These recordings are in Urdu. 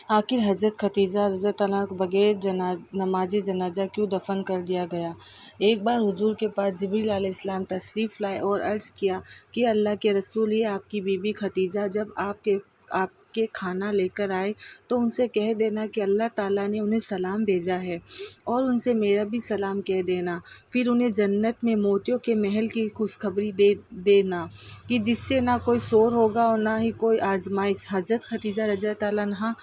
آخر حضرت خدیجہ رضی اللہ عنہا کو بغیر نماز جنازہ کیوں دفن کر دیا گیا؟ ایک بار حضور کے پاس جبریل علیہ السلام تشریف لائے اور عرض کیا کہ اللہ کے رسول، یہ آپ کی بیوی خدیجہ جب آپ کے کھانا لے کر آئے تو ان سے کہہ دینا کہ اللہ تعالیٰ نے انہیں سلام بھیجا ہے، اور ان سے میرا بھی سلام کہہ دینا۔ پھر انہیں جنت میں موتیوں کے محل کی خوشخبری دے دینا کہ جس سے نہ کوئی شور ہوگا اور نہ ہی کوئی آزمائش۔ حضرت خدیجہ رضی اللہ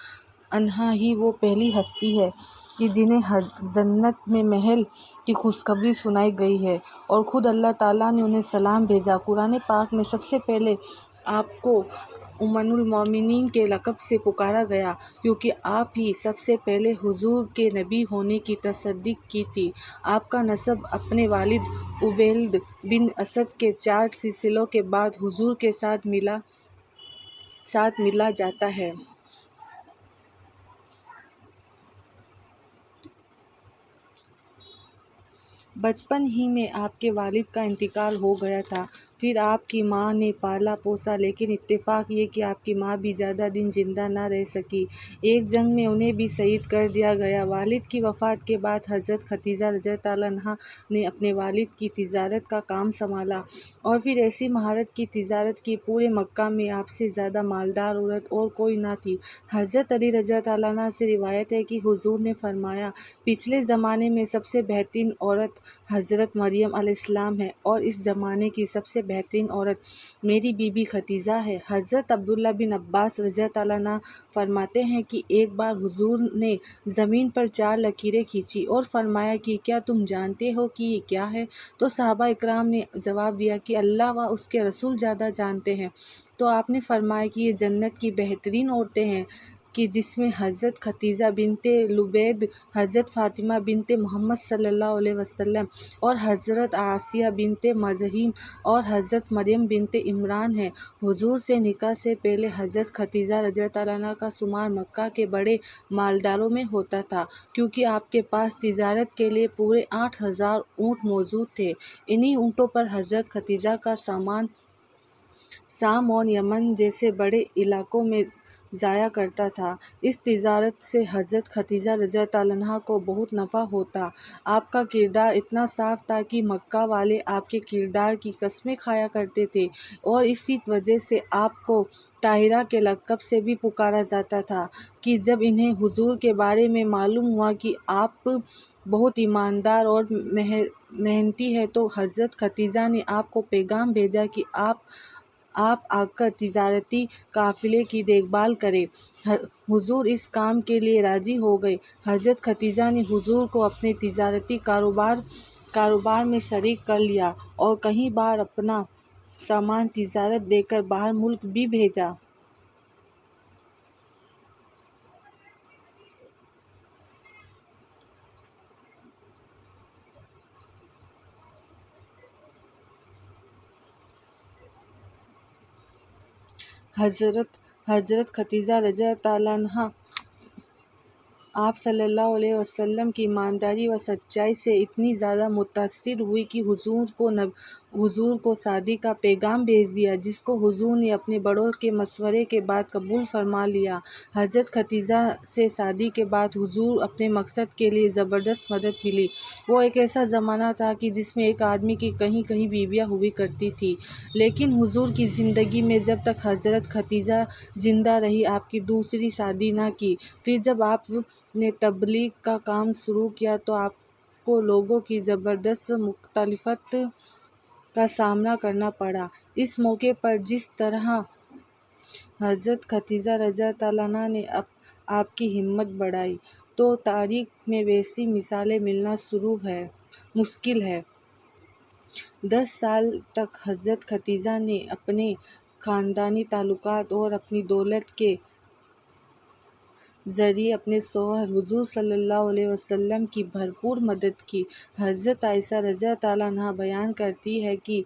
عنہا ہی وہ پہلی ہستی ہے کہ جنہیں جنت میں محل کی خوشخبری سنائی گئی ہے، اور خود اللہ تعالیٰ نے انہیں سلام بھیجا۔ قرآن پاک میں سب سے پہلے آپ کو ام المومنین کے لقب سے پکارا گیا کیونکہ آپ ہی سب سے پہلے حضور کے نبی ہونے کی تصدیق کی تھی۔ آپ کا نسب اپنے والد عبید بن اسد کے 4 سلسلوں کے بعد حضور کے ساتھ ملا جاتا ہے۔ بچپن ہی میں آپ کے والد کا انتقال ہو گیا تھا، پھر آپ کی ماں نے پالا پوسا، لیکن اتفاق یہ کہ آپ کی ماں بھی زیادہ دن زندہ نہ رہ سکی۔ ایک جنگ میں انہیں بھی شہید کر دیا گیا۔ والد کی وفات کے بعد حضرت خدیجہ رضی اللہ عنہا نے اپنے والد کی تجارت کا کام سنبھالا، اور پھر ایسی مہارت کی تجارت کی پورے مکہ میں آپ سے زیادہ مالدار عورت اور کوئی نہ تھی۔ حضرت علی رضی اللہ عنہ سے روایت ہے کہ حضور نے فرمایا، پچھلے زمانے میں سب سے بہترین عورت حضرت مریم علیہ السلام ہے، اور اس زمانے کی سب سے بہترین عورت میری بیوی خدیجہ ہے۔ حضرت عبداللہ بن عباس رضی اللہ عنہ فرماتے ہیں کہ ایک بار حضور نے زمین پر 4 لکیریں کھینچی اور فرمایا کہ کیا تم جانتے ہو کہ یہ کیا ہے؟ تو صحابہ اکرام نے جواب دیا کہ اللہ و اس کے رسول زیادہ جانتے ہیں۔ تو آپ نے فرمایا کہ یہ جنت کی بہترین عورتیں ہیں کہ جس میں حضرت خدیجہ بنت لبید، حضرت فاطمہ بنت محمد صلی اللہ علیہ وسلم، اور حضرت آسیہ بنت مزاحم اور حضرت مریم بنت عمران ہیں۔ حضور سے نکاح سے پہلے حضرت خدیجہ رضی اللہ عنہا کا شمار مکہ کے بڑے مالداروں میں ہوتا تھا، کیونکہ آپ کے پاس تجارت کے لیے پورے 8,000 اونٹ موجود تھے۔ انہی اونٹوں پر حضرت خدیجہ کا سامان شام اور یمن جیسے بڑے علاقوں میں جایا کرتا تھا۔ اس تجارت سے حضرت خدیجہ رضی اللہ عنہا کو بہت نفع ہوتا۔ آپ کا کردار اتنا صاف تھا کہ مکہ والے آپ کے کردار کی قسمیں کھایا کرتے تھے، اور اسی وجہ سے آپ کو طاہرہ کے لقب سے بھی پکارا جاتا تھا کہ جب انہیں حضور کے بارے میں معلوم ہوا کہ آپ بہت ایماندار اور محنتی ہیں تو حضرت خدیجہ نے آپ کو پیغام بھیجا کہ آپ آ کر تجارتی قافلے کی دیکھ بھال کریں۔ حضور اس کام کے لیے راضی ہو گئے۔ حضرت خدیجہ نے حضور کو اپنے تجارتی کاروبار میں شریک کر لیا اور کئی بار اپنا سامان تجارت دے کر باہر ملک بھی بھیجا۔ حضرت خدیجہ رضی اللہ عنہا آپ صلی اللہ علیہ وسلم کی ایمانداری و سچائی سے اتنی زیادہ متاثر ہوئی کہ حضور کو شادی کا پیغام بھیج دیا، جس کو حضور نے اپنے بڑوں کے مشورے کے بعد قبول فرما لیا۔ حضرت خدیجہ سے شادی کے بعد حضور اپنے مقصد کے لیے زبردست مدد ملی۔ وہ ایک ایسا زمانہ تھا کہ جس میں ایک آدمی کی کئی بیویاں ہوا کرتی تھیں، لیکن حضور کی زندگی میں جب تک حضرت خدیجہ زندہ رہی آپ کی دوسری شادی نہ کی۔ پھر جب آپ نے تبلیغ کا کام شروع کیا تو آپ کو لوگوں کی زبردست مخالفت کا سامنا کرنا پڑا۔ اس موقع پر جس طرح حضرت خدیجہ رضی اللہ عنہا نے آپ کی ہمت بڑھائی تو تاریخ میں ویسی مثالیں ملنا مشکل ہے۔ 10 سال تک حضرت خدیجہ نے اپنے خاندانی تعلقات اور اپنی دولت کے ذریعے اپنے شوہر حضور صلی اللہ علیہ وسلم کی بھرپور مدد کی۔ حضرت عائشہ رضی اللہ عنہا بیان کرتی ہیں کہ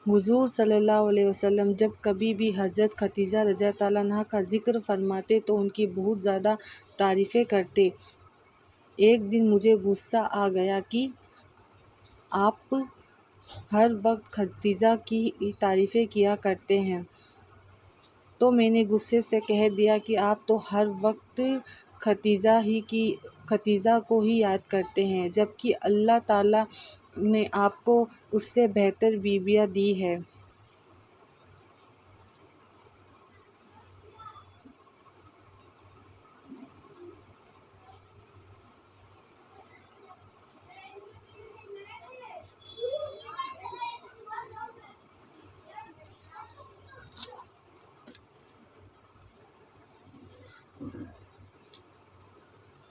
حضور صلی اللہ علیہ وسلم جب کبھی بھی حضرت خدیجہ رضی اللہ عنہا کا ذکر فرماتے تو ان کی بہت زیادہ تعریفیں کرتے۔ ایک دن مجھے غصہ آ گیا کہ آپ ہر وقت خدیجہ کی تعریفیں کیا کرتے ہیں، تو میں نے غصے سے کہہ دیا کہ آپ تو ہر وقت ختیجہ کو ہی یاد کرتے ہیں، جبکہ اللہ تعالیٰ نے آپ کو اس سے بہتر بیویاں دی ہیں۔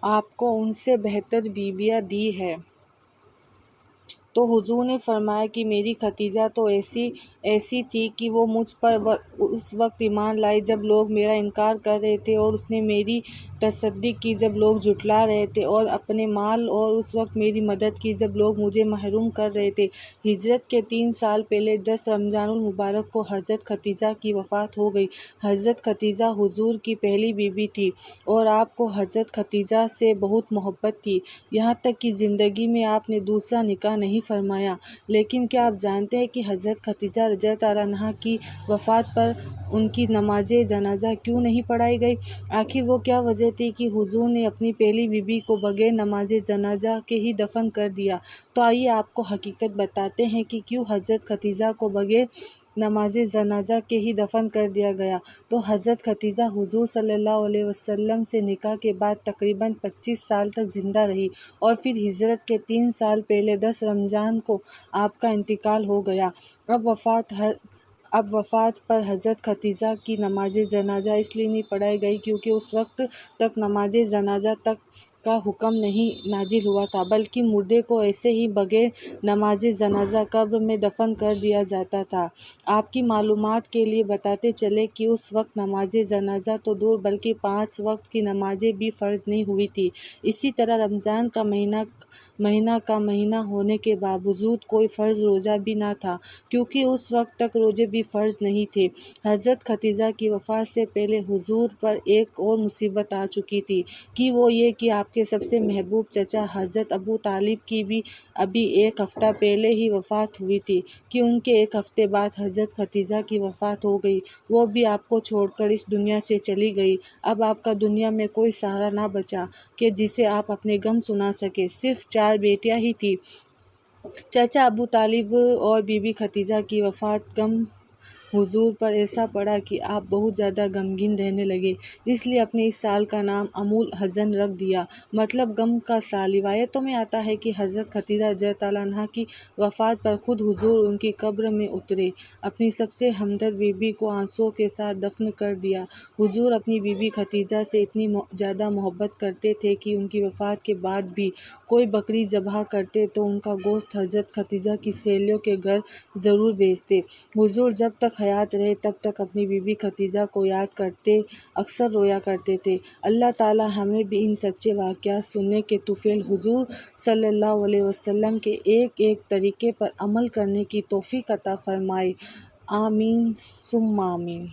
آپ کو ان سے بہتر بیویاں دی ہیں۔ تو حضور نے فرمایا کہ میری ختیجہ تو ایسی تھی کہ وہ مجھ پر اس وقت ایمان لائی جب لوگ میرا انکار کر رہے تھے، اور اس نے میری تصدیق کی جب لوگ جھٹلا رہے تھے، اور اپنے مال اور اس وقت میری مدد کی جب لوگ مجھے محروم کر رہے تھے۔ ہجرت کے 3 سال پہلے 10 رمضان المبارک کو حضرت ختیجہ کی وفات ہو گئی۔ حضرت ختیجہ حضور کی پہلی بیوی تھی، اور آپ کو حضرت ختیجہ سے بہت محبت تھی، یہاں تک کہ زندگی میں آپ نے دوسرا نکاح نہیں فرمایا۔ لیکن کیا آپ جانتے ہیں کہ حضرت ختیجہ رضی اللہ عنہا کی وفات پر ان کی نماز جنازہ کیوں نہیں پڑھائی گئی؟ آخر وہ کیا وجہ تھی کہ حضور نے اپنی پہلی بیوی کو بغیر نماز جنازہ کے ہی دفن کر دیا؟ تو آئیے آپ کو حقیقت بتاتے ہیں کہ کیوں حضرت ختیجہ کو بغیر نماز جنازہ کے ہی دفن کر دیا گیا۔ تو حضرت ختیجہ حضور صلی اللہ علیہ وسلم سے نکاح کے بعد تقریباً 25 سال تک زندہ رہی، اور پھر ہجرت کے 3 سال پہلے 10 رمضان کو آپ کا انتقال ہو گیا۔ اب وفات پر حضرت ختیجہ کی نماز جنازہ اس لیے نہیں پڑھائی گئی کیونکہ اس وقت تک نماز جنازہ تک کا حکم نہیں نازل ہوا تھا، بلکہ مردے کو ایسے ہی بغیر نماز جنازہ قبر میں دفن کر دیا جاتا تھا۔ آپ کی معلومات کے لیے بتاتے چلیں کہ اس وقت نماز جنازہ تو دور بلکہ 5 وقت کی نمازیں بھی فرض نہیں ہوئی تھیں۔ اسی طرح رمضان کا مہینہ ہونے کے باوجود کوئی فرض روزہ بھی نہ تھا، کیونکہ اس وقت تک روزے بھی فرض نہیں تھے۔ حضرت ختیجہ کی وفات سے پہلے حضور پر ایک اور مصیبت آ چکی تھی، کہ وہ یہ کہ آپ کے سب سے محبوب چچا حضرت ابو طالب کی بھی ابھی 1 ہفتہ پہلے ہی وفات ہوئی تھی، کہ ان کے 1 ہفتے بعد حضرت ختیجہ کی وفات ہو گئی، وہ بھی آپ کو چھوڑ کر اس دنیا سے چلی گئی۔ اب آپ کا دنیا میں کوئی سہارا نہ بچا کہ جسے آپ اپنے غم سنا سکیں، صرف 4 بیٹیاں ہی تھیں۔ چچا ابو طالب اور بی بی ختیجہ کی وفات غم حضور پر ایسا پڑا کہ آپ بہت زیادہ غمگین رہنے لگے، اس لیے اپنے اس سال کا نام عام الحزن رکھ دیا، مطلب غم کا سال۔ روایتوں میں آتا ہے کہ حضرت ختیجہ رضی اللہ عنہا کی وفات پر خود حضور ان کی قبر میں اترے، اپنی سب سے ہمدرد بیوی کو آنسوؤں کے ساتھ دفن کر دیا۔ حضور اپنی بیوی ختیجہ سے اتنی زیادہ محبت کرتے تھے کہ ان کی وفات کے بعد بھی کوئی بکری ذبح کرتے تو ان کا گوشت حضرت ختیجہ کی سہیلیوں کے گھر ضرور بھیجتے۔ حضور جب تک حیات رہے تب تک اپنی بیوی ختیجہ کو یاد کرتے، اکثر رویا کرتے تھے۔ اللہ تعالیٰ ہمیں بھی ان سچے واقعات سننے کے طفیل حضور صلی اللہ علیہ وسلم کے ایک ایک طریقے پر عمل کرنے کی توفیق عطا فرمائے۔ آمین ثم آمین۔